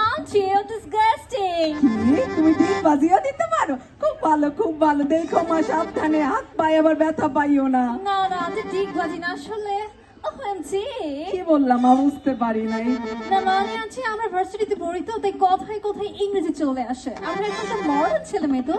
Auntie, you're disgusting. তুমি ঠিক বাজিয়ে দিতে পারো? খুব ভালো, খুব ভালো। দেখো মা, সাবধানে, হাত পায়ে আবার ব্যথা পাইও না। না না, আন্টি ঠিক বাজি না আসলে। আন্টি কি বললাম মা, বুঝতে পারি নাই। না মানে আন্টি, আমরা ভার্সিটিতে পড়ি তো, তাই কথায় কথায় ইংরেজি চলে আসে। আমরা এখন তো মডার্ন ছেলে মেয়ে তো।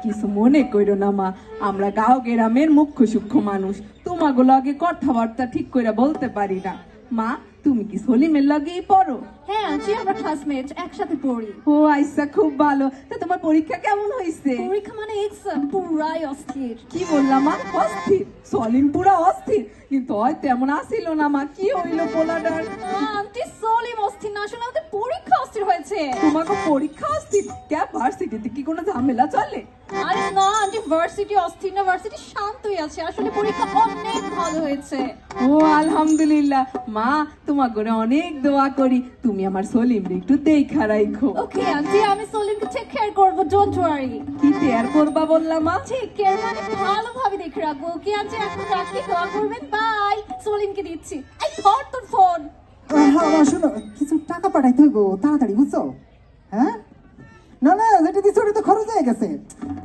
কিছু মনে কইরো না মা, আমরা গাঁও গ্রামের মুখ্য সূক্ষ্ম মানুষ, তোমাগুলো আগে কথাবার্তা ঠিক করে বলতে পারি না। মা, তুমি কি সলিমের লাগেই পড়ো? হ্যাঁ আন্টি, আমরা ক্লাসমেট, একসাথে পড়ি। ও আচ্ছা, খুব ভালো। তা তোমার পরীক্ষা কেমন হয়েছে? পরীক্ষা মানে এক্সাম পুরাই অস্থির। কি বললাম মা, অস্থির? সলিম পুরা অস্থির, কিন্তু হয় তেমন আসিল না মা। কি হইলো পোলাডার? আন্টি সলিম অস্থির না, আসলে আমাদের পরীক্ষা অস্থির হয়েছে। তোমাকে পরীক্ষা অস্থির? কে, ভার্সিটিতে কি কোনো ঝামেলা চলে? আরে না আন্টি, ভার্সিটি অস্থির না, ভার্সিটি শান্তই আছে। আসলে পরীক্ষা অনেক ভালো হয়েছে। ও আলহামদুলিল্লাহ। মা, তোমার করে অনেক দোয়া করি, তুমি আমার সলিম একটু দেখা রাখো। ওকে আন্টি, আমি সলিমকে টেক কেয়ার করবো, ডোন্ট ওয়ারি। কি কেয়ার করবা বললাম মা? টেক কেয়ার মানে ভালোভাবে দেখে রাখবো। ওকে আন্টি, এখন রাখি, দোয়া করবেন, বাই। সলিমকে দিচ্ছি। এই ধর তোর ফোন। হ্যাঁ শোনো, কিছু টাকা পাঠাইতে হইব তাড়াতাড়ি, বুঝছো? হ্যাঁ, না না, যেটা দিচ্ছ ওটা তো খরচ হয়ে গেছে।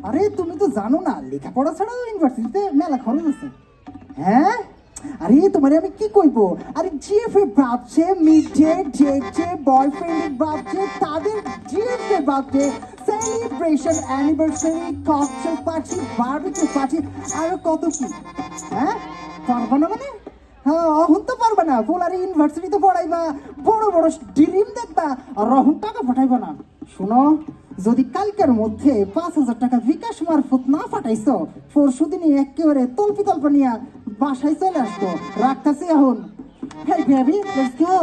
আরে তুমি তো জানো না, লেখাপড়া ছাড়াও ইউনিভার্সিটিতে মেলা খরচ আছে। হ্যাঁ, আরে তোমারে আমি কি কইবো, আরে জিএফএ ভাবছে, মিডে ডেটে বয়ফ্রেন্ড ভাবছে, তাদের জিএফএ ভাবছে, celebration, anniversary, cocktail party, barbecue party, আরো কত কি। হ্যাঁ, পারবো না মানে? হ্যাঁ, অহন তো পারবা না। পোলারি ইউনিভার্সিটিতে পড়াইবা, বড় বড় ড্রিম দেখবা, আর অহন টাকা পাঠাইবা না। শোনো, যদি কালকের মধ্যে 5,000 টাকা বিকাশ মারফত না পাঠাইছো, পরশু দিনই একেবারে তল্পি তল্প নিয়ে বাসায় চলে আসতো। রাখতেছি এখন। হেই বেবি, লেটস গো।